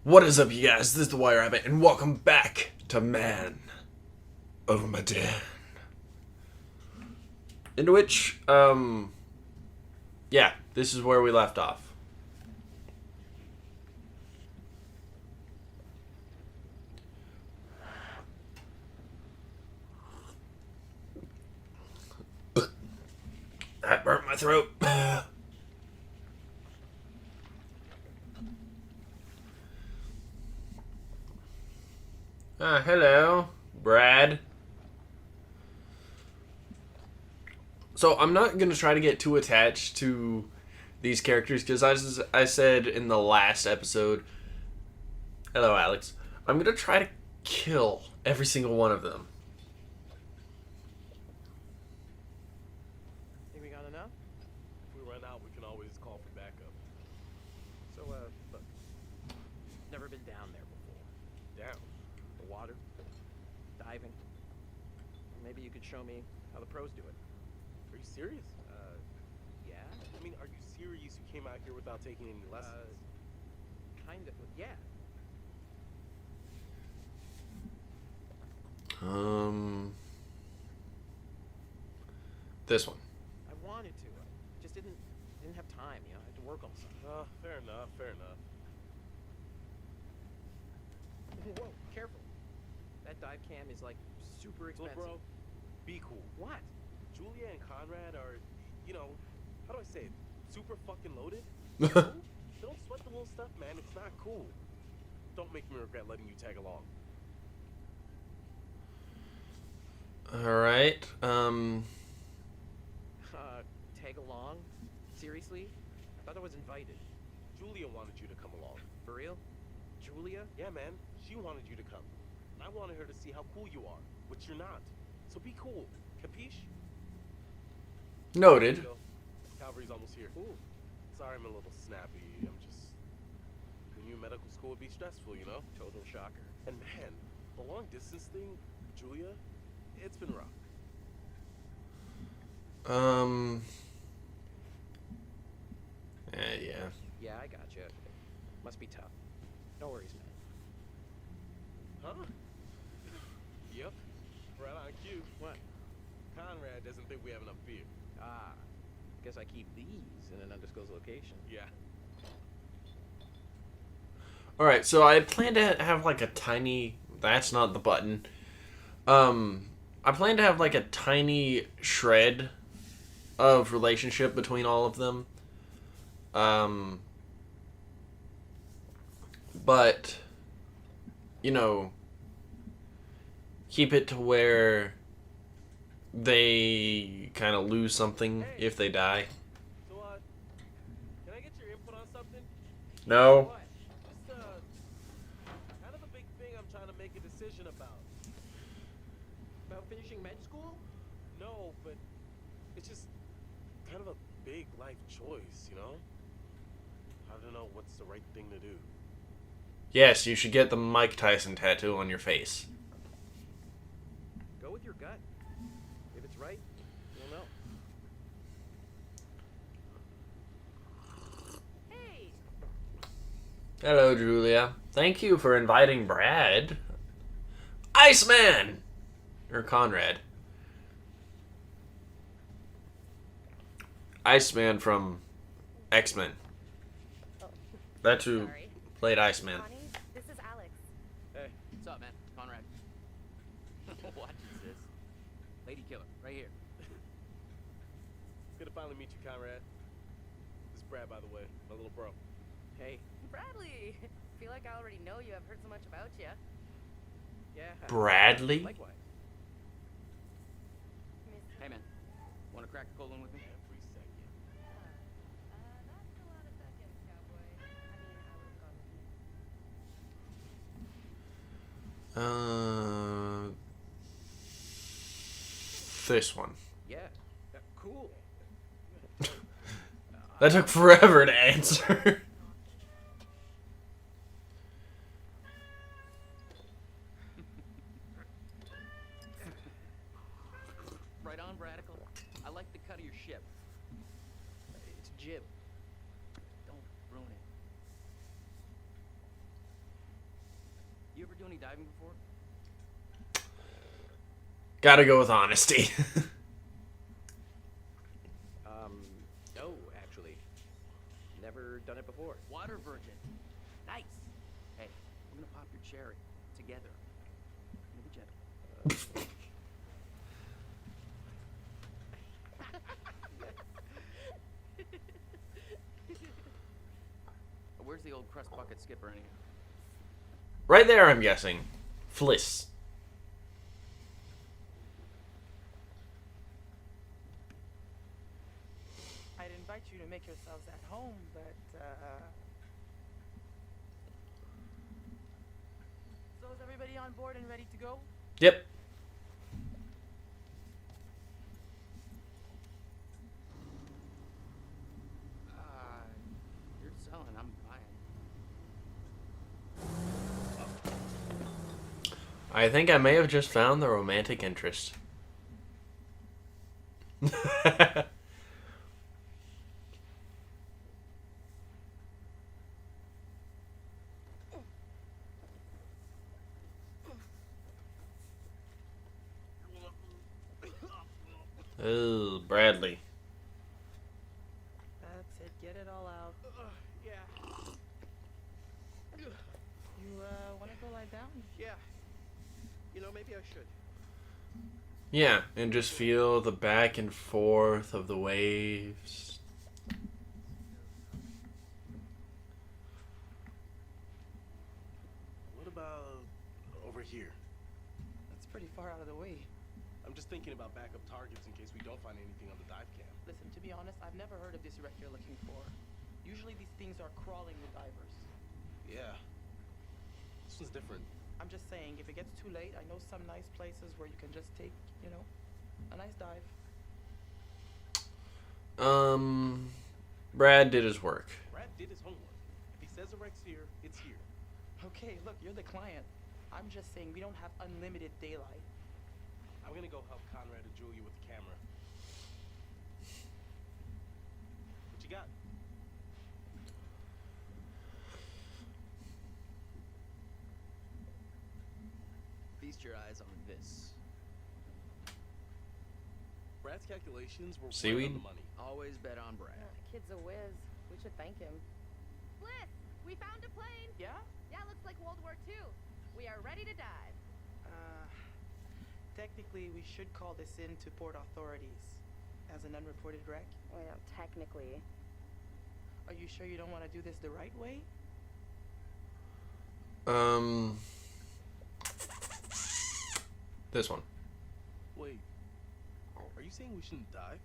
What is up, you guys? This is the Wire Rabbit, and welcome back to Man over Medan. In which, yeah, this is where we left off. That burnt my throat. Hello, Brad. So I'm not going to try to get too attached to these characters because as I said in the last episode, hello, Alex, I'm going to try to kill every single one of them. Think we got enough? If we run out, we can always call for backup. So, look. Never been down there before. Down. The water. Diving. Maybe you could show me how the pros do it. Are you serious? Yeah? I mean, are you serious you came out here without taking any lessons? Kind of. Yeah. This one. I wanted to. I just didn't have time, you know. I had to work all summer. Fair enough, fair enough. Whoa, careful. That dive cam is, like, super expensive. Look, bro, be cool. What? Julia and Conrad are, you know, how do I say it? Super fucking loaded. Don't sweat the little stuff, man. It's not cool. Don't make me regret letting you tag along. Alright, Tag along? Seriously? I thought I was invited. Julia wanted you to come along. For real? Julia? Yeah, man. She wanted you to come. And I wanted her to see how cool you are, which you're not. So be cool. Capiche? noted. Go. Calvary's almost here. Ooh. Sorry I'm a little snappy. I'm just... Who knew medical school would be stressful, you know? Total shocker. And man, the long distance thing, Julia, it's been rough. Yeah. Yeah, I gotcha. Must be tough. No worries, man. Huh? Yep. Right on cue. What? Conrad doesn't think we have enough beer. Ah. Guess I keep these in an undisclosed location. Yeah. Alright, so I plan to have like a tiny... That's not the button. I plan to have like a tiny shred of relationship between all of them. But, you know, keep it to where they kind of lose something if they die. So, can I get your input on something? No. What? Just, kind of a big thing I'm trying to make a decision about. About finishing med school? No, but it's just kind of a big life choice, you know? I don't know what's the right thing to do. Yes, you should get the Mike Tyson tattoo on your face. Go with your gut. If it's right, you'll know. Hey! Hello, Julia. Thank you for inviting Brad. Iceman! Or Conrad. Iceman from X-Men. Oh, That's who sorry. played Iceman. Connie, this is Alex. Hey, what's up, man? Conrad. What is this? Lady killer, right here. Good to finally meet you, Conrad. This is Brad, by the way, my little bro. Hey. Bradley! I feel like I already know you. I've heard so much about you. Yeah. Bradley? Likewise. Hey, man. Want to crack a cold one with me? Every second. That's a lot of seconds, cowboy. I mean, I would have gone with you. This one. Yeah. Cool. That took forever to answer. Right on, Radical. I like the cut of your ship. It's jib. Don't ruin it. do any diving before? Gotta go with honesty. No, actually. Never done it before. Water virgin. Nice. Hey, we're gonna pop your cherry together. Gonna be gentle. Where's the old crust bucket skipper anyhow? Right there, I'm guessing. Fliss. I'd invite you to make yourselves at home, but, So is everybody on board and ready to go? Yep. You're selling, I'm buying. I think I may have just found the romantic interest. Oh, Bradley. That's it, get it all out. Yeah. You, wanna go lie down? Yeah. You know, maybe I should. Yeah, and just feel the back and forth of the waves. What about over here? That's pretty far out of the way. I'm just thinking about backup targets in case we don't find anything on the dive cam. Listen, to be honest, I've never heard of this wreck you're looking for. Usually these things are crawling with divers. Yeah. This one's different. I'm just saying, if it gets too late, I know some nice places where you can just take, a nice dive. Brad did his work. Brad did his homework. If he says a wreck's here, it's here. Okay, look, you're the client. I'm just saying we don't have unlimited daylight. I'm gonna go help Conrad and Julia with the camera. What you got? Feast your eyes on this. Brad's calculations were right Seaweed? on the money. Always bet on Brad. Kid's a whiz. We should thank him. Bliss, we found a plane. Yeah? Yeah, looks like World War II. We are ready to dive. Technically, we should call this in to port authorities as an unreported wreck. Well, technically. Are you sure you don't want to do this the right way? This one. Wait. Are you saying we shouldn't dive?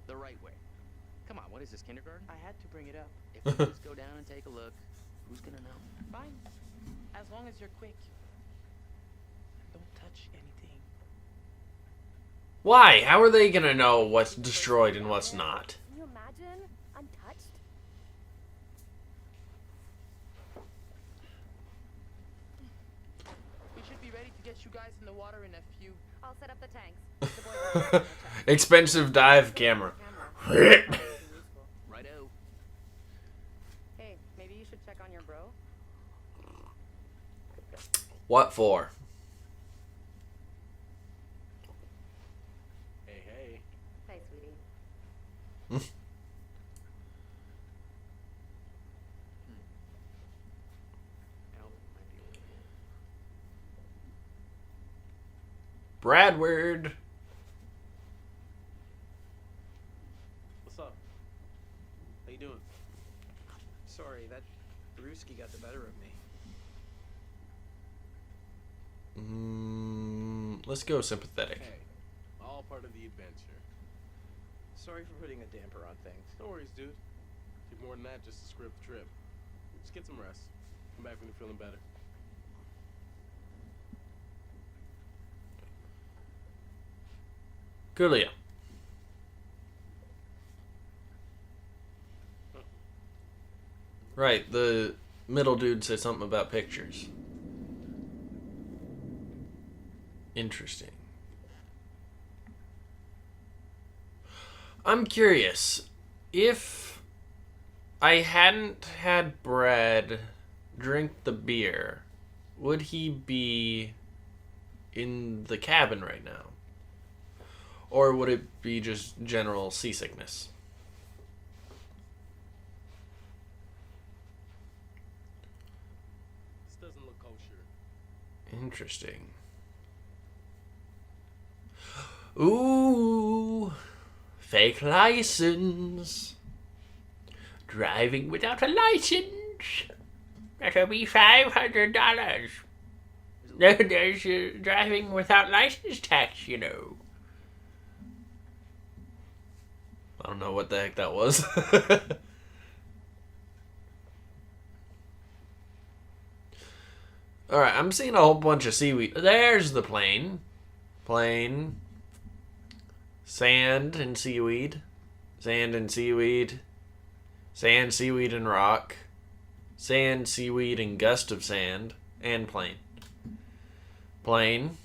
The right way. Come on, what is this, kindergarten? I had to bring it up. If we just go down and take a look, who's gonna know? Fine. As long as you're quick. Don't touch anything. Why? How are they gonna know what's destroyed and what's not? Can you imagine? Untouched? We should be ready to get you guys in the water in a few. I'll set up the tanks. The boys are working on the check. Expensive dive camera. Righto. Hey, maybe you should check on your bro. What for? Hey, hey. Hey, sweetie. Alvin might be over here. Bradward. What's up? How you doing? Sorry, that brewski got the better of me. Let's go sympathetic. Hey, all part of the adventure. Sorry for putting a damper on things. No worries, dude. Take more than that just to script the trip. Just get some rest. Come back when you're feeling better. Coolio. Right, the middle dude said something about pictures. Interesting. I'm curious. If I hadn't had Brad drink the beer, would he be in the cabin right now? Or would it be just general seasickness? This doesn't look kosher. Interesting. Ooh, fake license. Driving without a license. That'll be $500. There's driving without license tax, you know. I don't know what the heck that was. Alright, I'm seeing a whole bunch of seaweed. There's the plane. Plane. Sand and seaweed. Sand and seaweed. Sand, seaweed, and rock. Sand, seaweed, and gust of sand. And plane. Plane.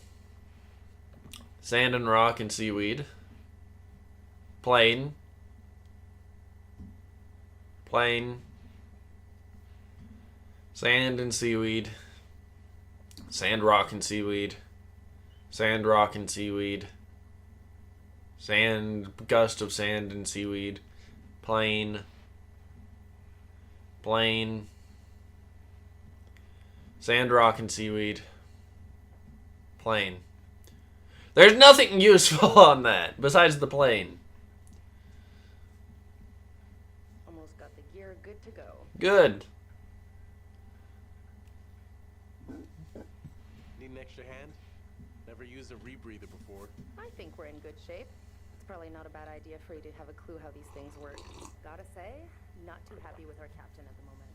Sand and rock and seaweed. Plane. Plane. Sand and seaweed. Sand, rock, and seaweed. Sand, rock, and seaweed. Sand, gust of sand and seaweed. Plane. Plane. Sand, rock, and seaweed. Plane. There's nothing useful on that besides the plane. Almost got the gear good to go. Good. Need an extra hand? Never used a rebreather before. I think we're in good shape. It's probably not a bad idea for you to have a clue how these things work. Gotta say, not too happy with our captain at the moment.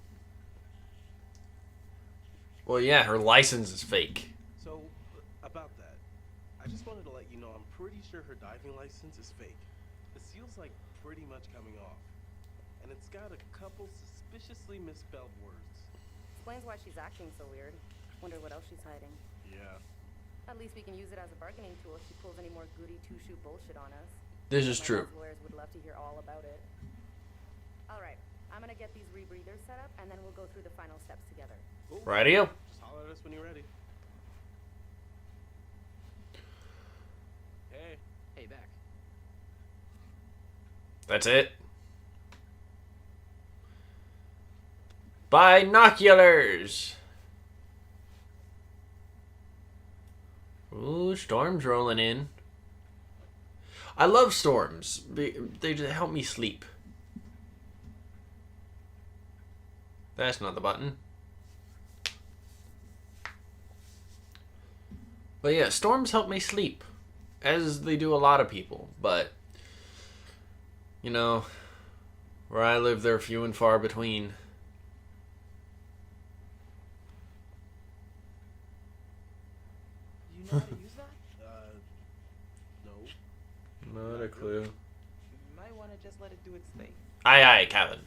Well, yeah, her license is fake. So, about that, I just wanted to let you know I'm pretty sure her diving license is fake. The seal's like pretty much coming off. And it's got a couple suspiciously misspelled words. Explains why she's acting so weird. Wonder what else she's hiding. Yeah. At least we can use it as a bargaining tool if she pulls any more goody two-shoe bullshit on us. This is My true. dad's lawyers would love to hear all about it. Alright, I'm gonna get these rebreathers set up and then we'll go through the final steps together. Cool. Radio? Just holler at us when you're ready. Hey. Hey, back. That's it. Binoculars. Ooh, storm's rolling in. I love storms. They just help me sleep. That's not the button. But yeah, storms help me sleep. As they do a lot of people. But, you know, where I live, they're few and far between. Do you know how to use that? No. Not a clue. You might want to just let it do its thing. Aye, aye, Captain.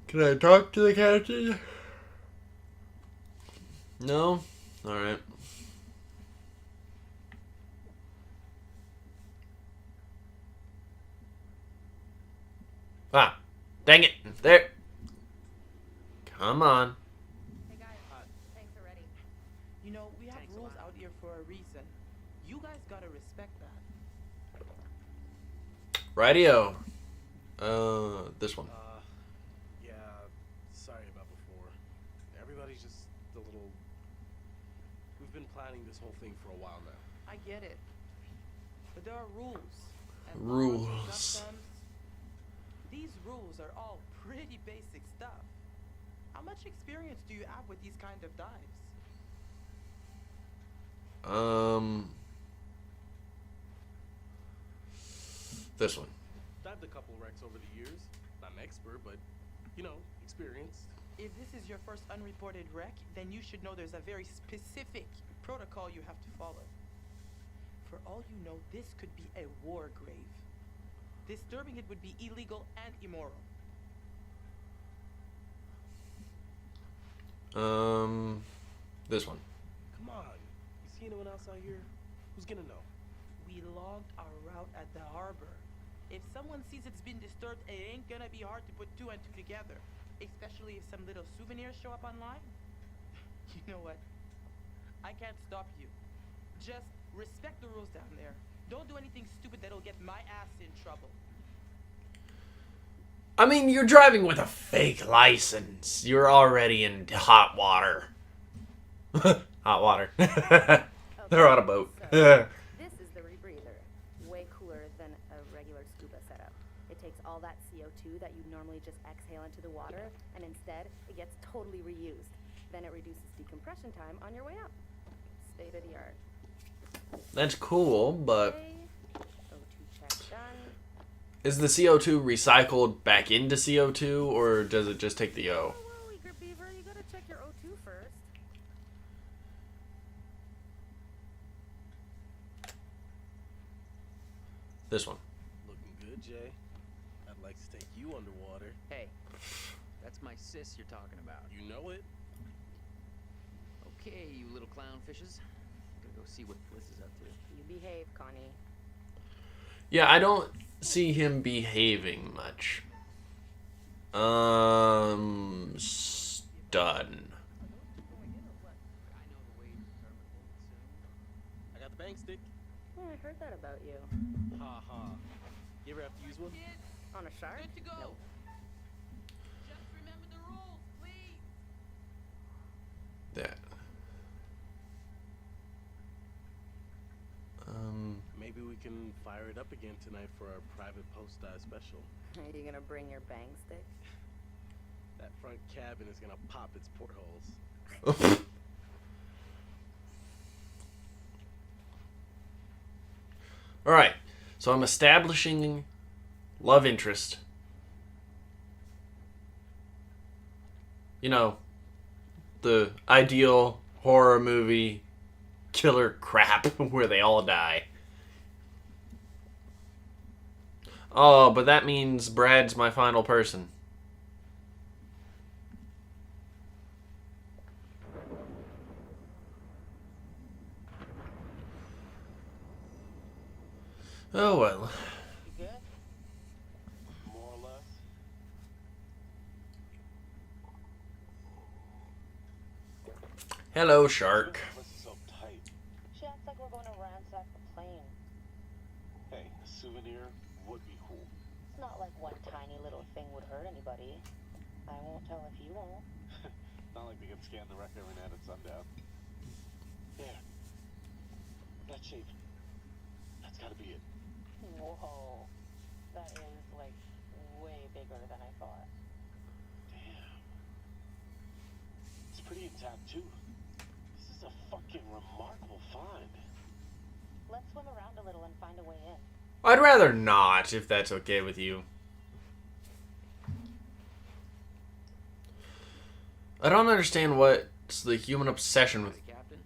Can I talk to the captain? No? Alright. Ah, dang it. There. Come on. Hey guys, tanks are ready. You know, we have Thanks a rules lot. out here for a reason. You guys gotta respect that. Radio. This one. Yeah, sorry about before. Everybody's just a little... We've been planning this whole thing for a while now. I get it. But there are rules. And Rules. laws and customs. These rules are all pretty basic stuff. How much experience do you have with these kind of dives? This one. Dived a couple wrecks over the years. Not an expert, but, you know, experienced. If this is your first unreported wreck, then you should know there's a very specific protocol you have to follow. For all you know, this could be a war grave. Disturbing it would be illegal and immoral. This one. Come on. You see anyone else out here? Who's gonna know? We logged our route at the harbor. If someone sees it's been disturbed, it ain't gonna be hard to put two and two together. especially if some little souvenirs show up online. You know what? I can't stop you. Just respect the rules down there. Don't do anything stupid that'll get my ass in trouble. I mean, you're driving with a fake license. You're already in hot water. Hot water. They're on a boat. So, this is the rebreather. Way cooler than a regular scuba setup. It takes all that CO2 that you normally just exhale into the water, and instead, it gets totally reused. Then it reduces decompression time on your way up. State of the art. That's cool, but Okay. O2 check done. is the CO2 recycled back into CO2, or does it just take the O? Whoa, Eager Beaver, you gotta check your O2 first. This one. Looking good, Jay. I'd like to take you underwater. Hey, that's my sis you're talking about. You know it. Okay, you little clownfishes. Gonna go see what Bliss is up to. You behave, Connie. Yeah, I don't see him behaving much. Stun. I know the way to terminal soon. I got the bang stick. Oh, I heard that about you. Ha ha. You ever have to use one? On a shark? Good to go. Nope. Just remember the rules, please. That. Maybe we can fire it up again tonight for our private post-die special. Are you gonna bring your bang stick? That front cabin is gonna pop its portholes. All right, so I'm establishing love interest. You know, the ideal horror movie killer crap where they all die. Oh, but that means Brad's my final person. Oh well. You good? More or less. Hello, shark. This is so tight. She acts like we're going to ransack the plane. Hey, a souvenir would be cool. It's not like one tiny little thing would hurt anybody. I won't tell if you won't. Not like they can scan the wreck every night at sundown. There. That shape. That's gotta be it. Whoa. That is, like, way bigger than I thought. Damn. It's pretty intact, too. This is a fucking remarkable find. Let's swim around a little and find a way in. I'd rather not, if that's okay with you. I don't understand what's the human obsession with Hey, Captain.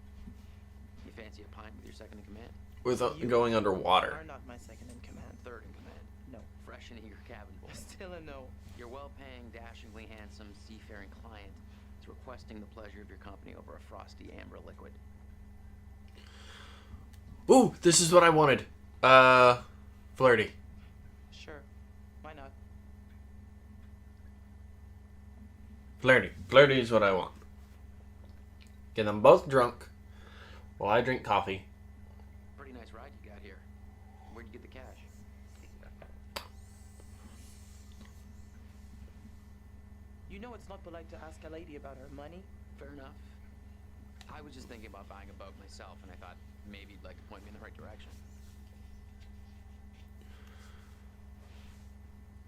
You fancy a pint with your second in command? going underwater. Are not my second in command. Third in command. No. Fresh and eager cabin boy. Still a no. Your well-paying, dashingly handsome, seafaring client is requesting the pleasure of your company over a frosty amber liquid. Ooh, this is what I wanted. Flirty. Sure. Why not? Flirty. Flirty is what I want. Get them both drunk while I drink coffee. Pretty nice ride you got here. Where'd you get the cash? You know it's not polite to ask a lady about her money. Fair enough. I was just thinking about buying a boat myself, and I thought maybe you'd like to point me in the right direction.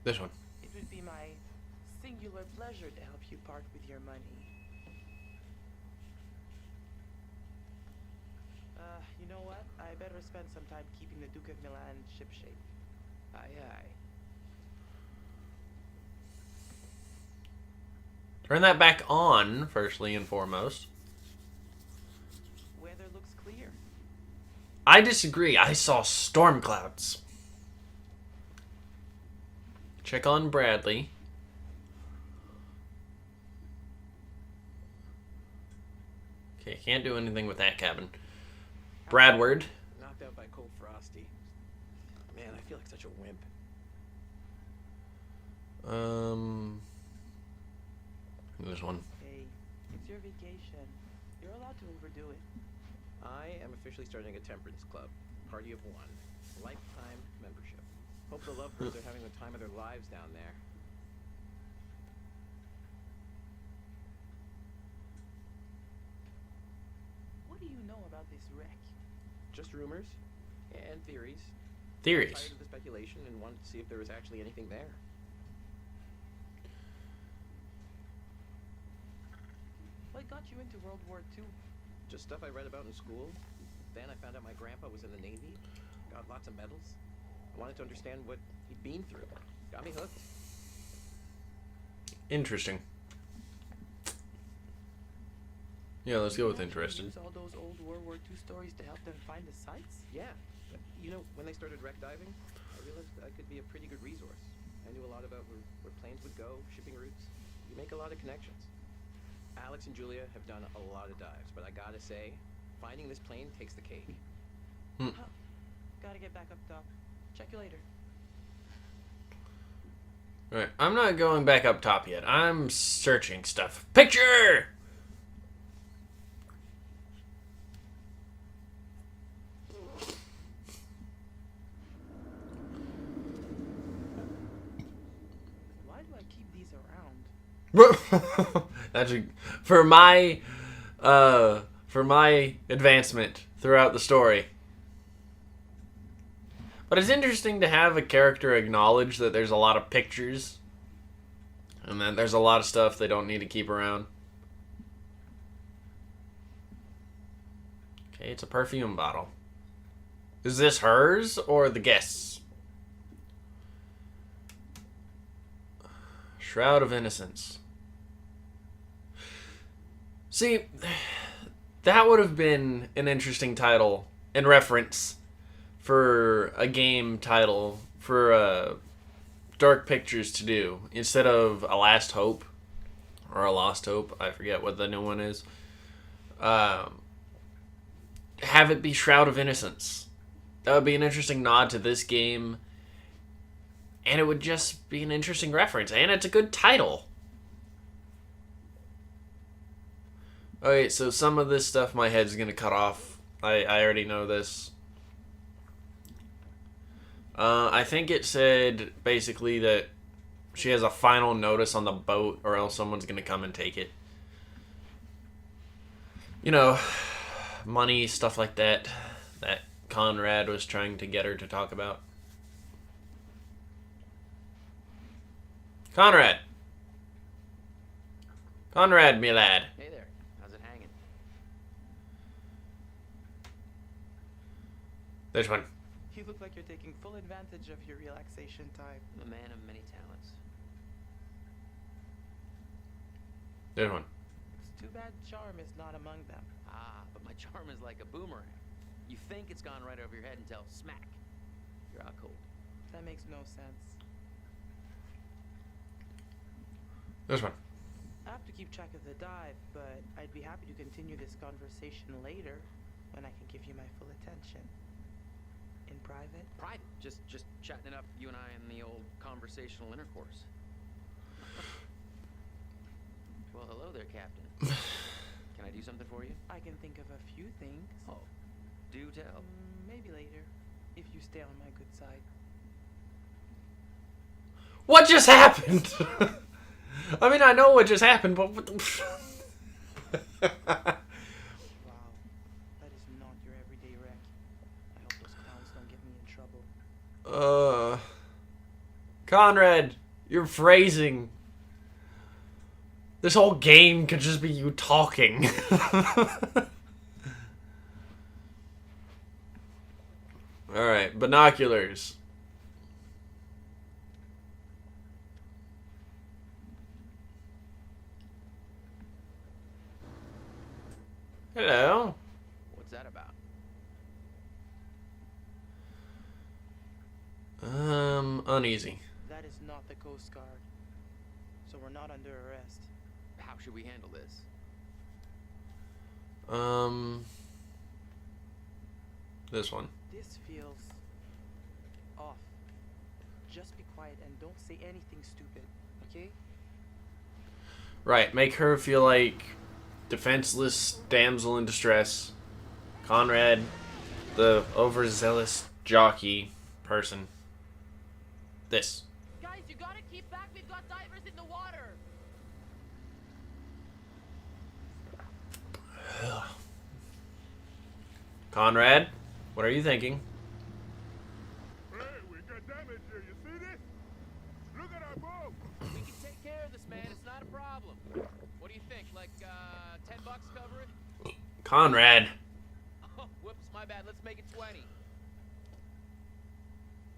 This one. It would be my singular pleasure to help you part with your money. You know what? I better spend some time keeping the Duke of Milan shipshape. Aye, aye. Turn that back on, firstly and foremost. Weather looks clear. I disagree. I saw storm clouds. Check on Bradley. Okay, can't do anything with that cabin. Bradward. Knocked out by cold frosty. Man, I feel like such a wimp. This one. Hey, it's your vacation. You're allowed to overdo it. I am officially starting a temperance club. Party of one. Lifetime membership. Hope the lovebirds are having the time of their lives down there. What do you know about this wreck? Just rumors and theories. Theories. Tired of the speculation and wanted to see if there was actually anything there. What got you into World War II? Just stuff I read about in school. Then I found out my grandpa was in the Navy. Got lots of medals. I wanted to understand what he'd been through. Got me hooked. Interesting. Yeah, let's go with Did you interested. use all those old World War II stories to help them find the sites? Yeah. You know, when they started wreck diving, I realized I could be a pretty good resource. I knew a lot about where planes would go, shipping routes. You make a lot of connections. Alex and Julia have done a lot of dives, but I gotta say, finding this plane takes the cake. Huh. Gotta get back up top. Check you later. Right, I'm not going back up top yet. I'm searching stuff. Picture! Why do I keep these around? That's for my advancement throughout the story. But it's interesting to have a character acknowledge that there's a lot of pictures and that there's a lot of stuff they don't need to keep around. Okay, it's a perfume bottle. Is this hers or the guest's? Shroud of Innocence. See, that would have been an interesting title and reference for a game title for Dark Pictures to do instead of A Last Hope or A Lost Hope. I forget what the new one is. Have it be Shroud of Innocence. That would be an interesting nod to this game, and it would just be an interesting reference, and it's a good title. Okay, so some of this stuff my head's gonna cut off. I already know this. I think it said basically that she has a final notice on the boat or else someone's gonna come and take it. You know, money, stuff like that Conrad was trying to get her to talk about. Conrad, me lad. Hey there. How's it hanging? This one. You look like you're taking full advantage of your relaxation time. I'm a man of many talents. This one. It's too bad charm is not among them. Ah, but my charm is like a boomerang. You think it's gone right over your head until smack. You're out cold. That makes no sense. This one. I have to keep track of the dive, but I'd be happy to continue this conversation later when I can give you my full attention. In private? Private. Just chatting it up, you and I, in the old conversational intercourse. Well, hello there, Captain. Can I do something for you? I can think of a few things. Oh, do tell. Maybe later, if you stay on my good side. What just happened? I mean, I know what just happened, but what the... Wow, that is not your everyday wreck. I hope those clowns don't get me in trouble. Conrad, your phrasing. This whole game could just be you talking. Alright, binoculars. Hello. What's that about? Uneasy. That is not the Coast Guard, so we're not under arrest. How should we handle this? This one. This feels off. Just be quiet and don't say anything stupid, okay? Right, make her feel like defenseless damsel in distress. Conrad, the overzealous jockey person. This. Guys, you gotta keep back. We've got divers in the water. Conrad, what are you thinking? Hey, we got damage here. You see this? Look at our boat. We can take care of this, man. It's not a problem. What do you think? Like, $10 cover it? Conrad. Oh, whoops, my bad. Let's make it 20.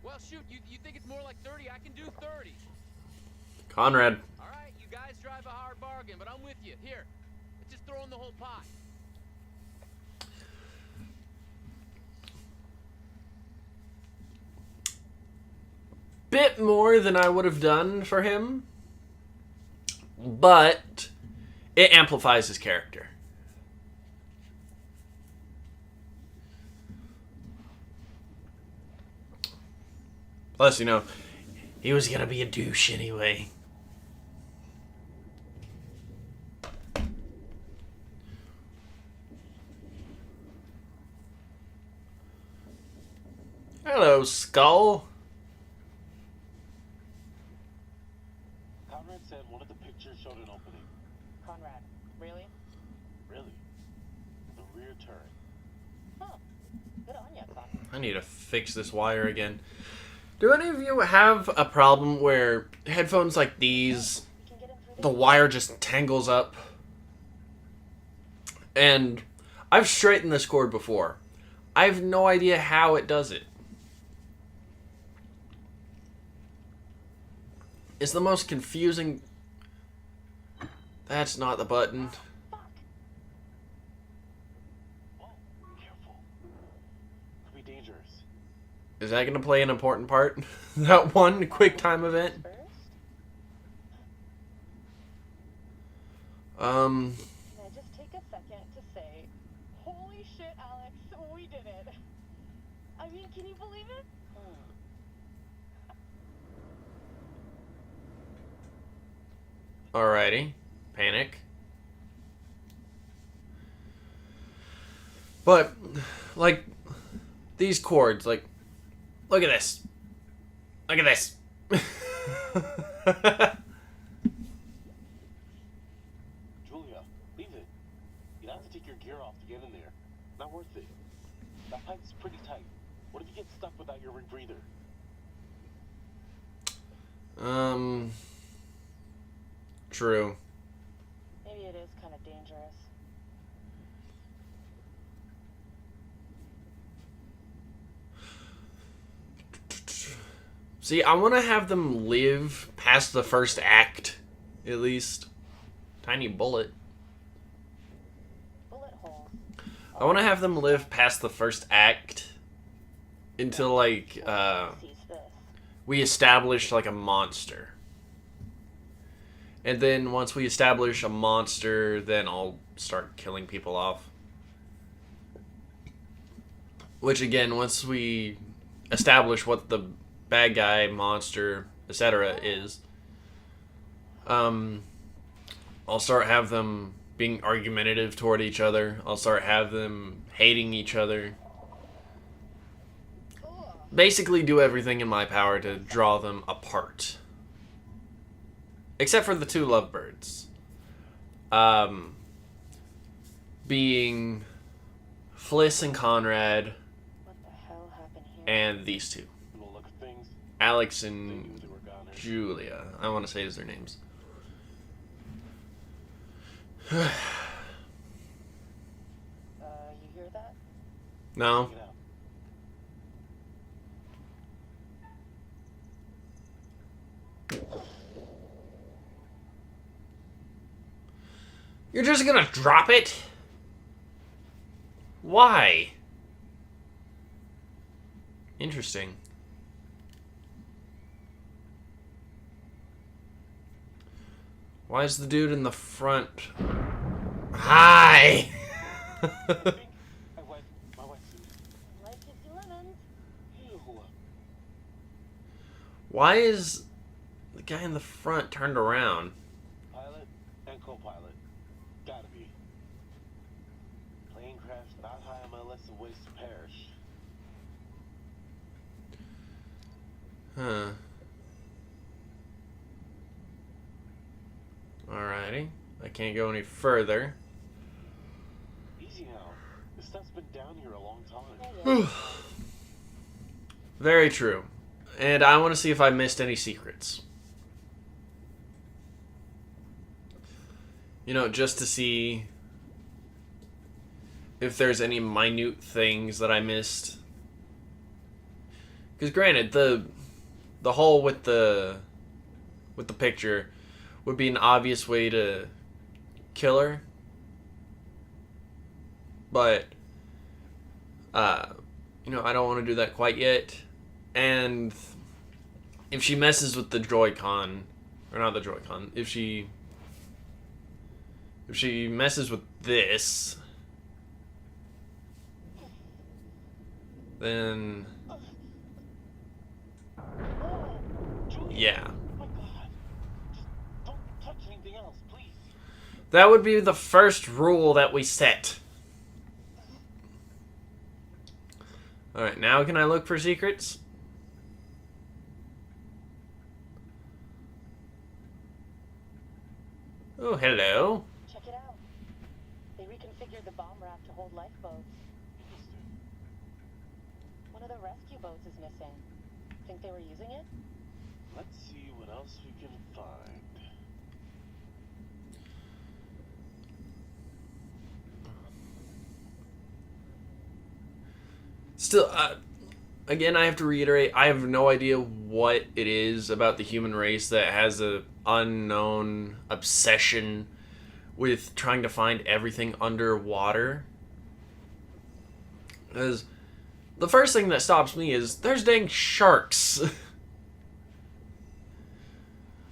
Well, shoot, you think it's more like 30? I can do 30. Conrad. All right, you guys drive a hard bargain, but I'm with you. Here, let's just throw in the whole pot. Bit more than I would have done for him, but it amplifies his character. Plus, you know, he was gonna be a douche anyway. Hello, Skull. Conrad said one of the pictures showed an opening. Conrad, really? Really? The rear turret. Huh. Good on ya, Conrad. I need to fix this wire again. Do any of you have a problem where headphones like these, We can get him through the wire just tangles up? And I've straightened this cord before. I have no idea how it does it. It's the most confusing... That's not the button. Whoa, careful. Could be dangerous. Is that going to play an important part? That one quick time event? first. Um... Can I just take a second to say, holy shit, Alex, we did it. I mean, can you believe it? Alrighty. Panic. But, like, these chords, like, look at this. Look at this. Julia, leave it. You'd have to take your gear off to get in there. Not worth it. That pipe's pretty tight. What if you get stuck without your rebreather? True. Maybe it is kind of dangerous. See, I want to have them live past the first act, at least. Tiny bullet. Bullet holes. I want to have them live past the first act until, like, Sees this. we establish, like, a monster. And then once we establish a monster, then I'll start killing people off. Which, again, once we establish what the bad guy, monster, etc. is, I'll start have them being argumentative toward each other. I'll start have them hating each other. Basically do everything in my power to draw them apart. Except for the two lovebirds. Being Fliss and Conrad, What the hell happened here? and these two. From the look of things, Alex they and were goners. Julia. I want to say is their names. You hear that? No? Check it out. You're just gonna drop it? Why? Interesting. Why is the dude in the front? Hi! I think I wet my wetsuit. Life gives you lemons. Ew. Why is the guy in the front turned around? Pilot and a waste to perish. Huh. Alrighty. I can't go any further. Easy now. This stuff's been down here a long time. Very true. And I want to see if I missed any secrets. You know, just to see if there's any minute things that I missed. Because granted, the hole with the picture would be an obvious way to kill her. But you know, I don't want to do that quite yet. And if she messes with the Joy-Con, or not the Joy-Con, if she messes with this, then yeah. Oh my god. Just don't touch anything else, please. That would be the first rule that we set. Alright, now can I look for secrets? Oh, hello. Check it out. They reconfigured the bomb raft to hold lifeboats. One of the rescue boats is missing. Think they were using it? Let's see what else we can find. Still, again, I have to reiterate, I have no idea what it is about the human race that has a unknown obsession with trying to find everything underwater. Because the first thing that stops me is there's dang sharks.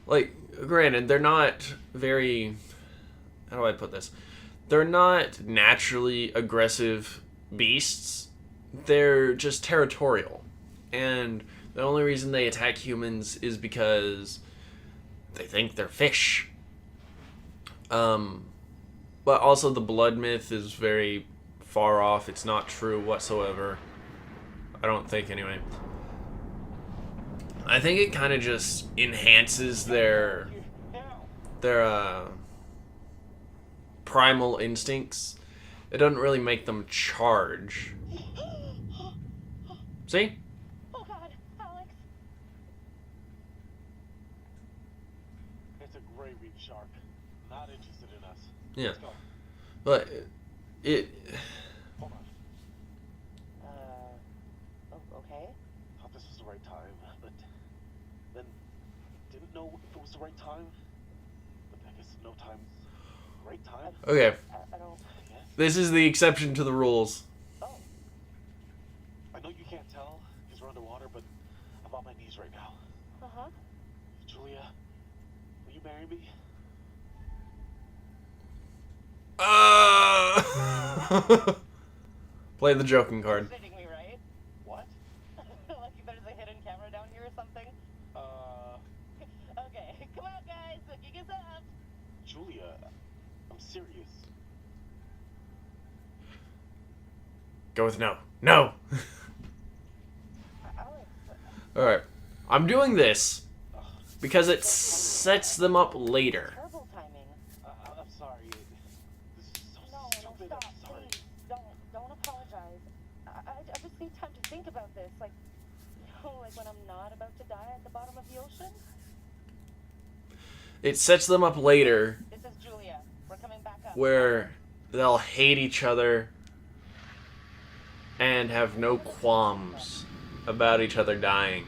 Like, granted, they're not very... How do I put this? They're not naturally aggressive beasts. They're just territorial. And the only reason they attack humans is because they think they're fish. But also the blood myth is very far off. It's not true whatsoever. I don't think, anyway. I think it kind of just enhances their primal instincts. It doesn't really make them charge. See? Oh god, Alex. It's a gray reef shark. Not interested in us. Yeah. Let's go. But it... Hold on. Okay. Thought this was the right time, but then didn't know if it was the right time. But I guess no time's the right time. Okay. I don't... Yes. This is the exception to the rules. Oh. I know you can't tell because we're underwater, but I'm on my knees right now. Uh-huh. Julia, will you marry me? Play the joking card. Kidding me, right? What? Like there's a hidden camera down here or something? Okay, come on guys, kick us up. Julia, I'm serious. Go with no. No! Alex, Alright. I'm doing this because it sets them up later. terrible timing. I'm sorry. This is so No, stupid. stop, I'm sorry. please. Don't apologize. I just need time to think about this. Like, you know, like when I'm not about to die at the bottom of the ocean. It sets them up later This is Julia. We're coming back up. where they'll hate each other and have no qualms about each other dying.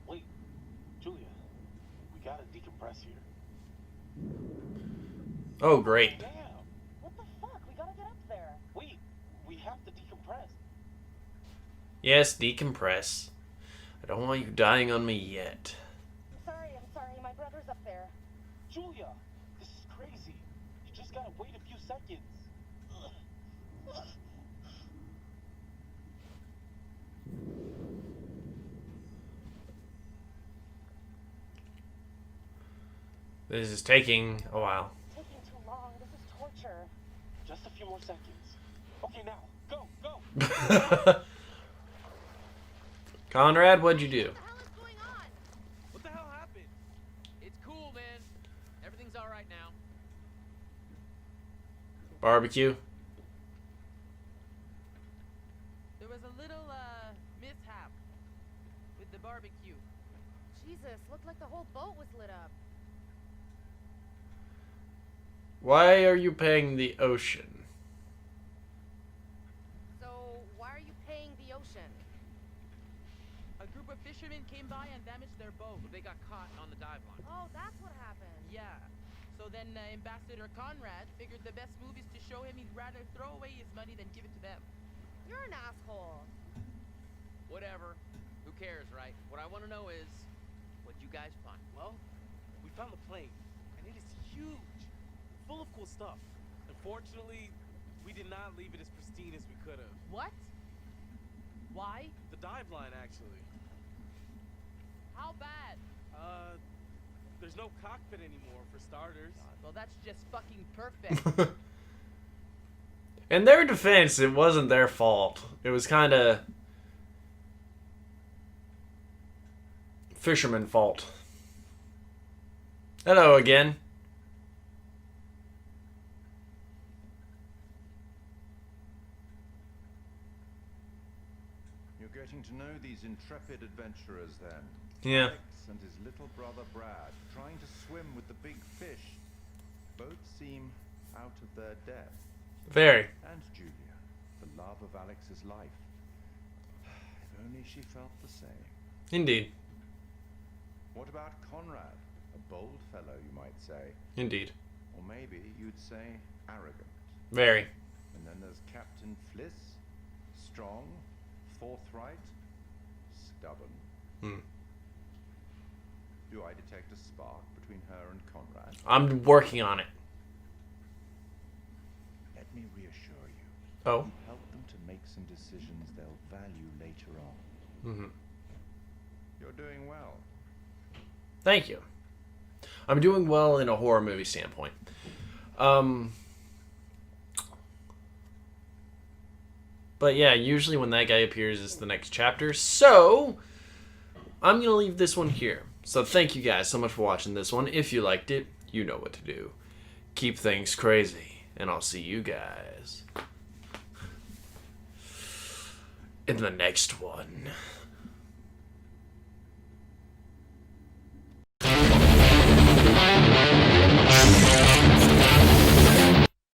Wait, Julia, we gotta decompress here. Oh, great. Damn. What the fuck? We gotta get up there. Wait, we have to decompress. Yes, decompress. I don't want you dying on me yet. I'm sorry. My brother's up there. Julia, this is crazy. You just gotta wait a few seconds. This is taking a while. Taking too long. Sure. Just a few more seconds. Okay, now, go! Conrad, what'd you do? What the hell is going on? What the hell happened? It's cool, man. Everything's all right now. Barbecue. There was a little, mishap with the barbecue. Jesus, looked like the whole boat was lit up. Why are you paying the ocean? So, why are you paying the ocean? A group of fishermen came by and damaged their boat. They got caught on the dive line. Oh, that's what happened. Yeah. So then Ambassador Conrad figured the best move is to show him he'd rather throw away his money than give it to them. You're an asshole. Whatever. Who cares, right? What I want to know is, what'd you guys find? Well, we found the plane, and it is huge, full of cool stuff. Unfortunately, we did not leave it as pristine as we could have. What? Why? The dive line, actually. How bad? There's no cockpit anymore, for starters. Well, that's just fucking perfect. In their defense, it wasn't their fault. It was kind of fisherman fault. Hello again. You're getting to know these intrepid adventurers then. Yeah. Alex and his little brother Brad trying to swim with the big fish. Both seem out of their depth. Very. And Julia, the love of Alex's life. If only she felt the same. Indeed. What about Conrad? A bold fellow, you might say. Indeed. Or maybe you'd say arrogant. Very. And then there's Captain Fliss. Strong, forthright, stubborn. Hmm. Do I detect a spark between her and Conrad? I'm working on it. Let me reassure you. Oh. You help them to make some decisions they'll value later on. Mm-hmm. You're doing well. Thank you. I'm doing well in a horror movie standpoint. But yeah, usually when that guy appears, it's the next chapter. So, I'm going to leave this one here. So thank you guys so much for watching this one. If you liked it, you know what to do. Keep things crazy. And I'll see you guys in the next one.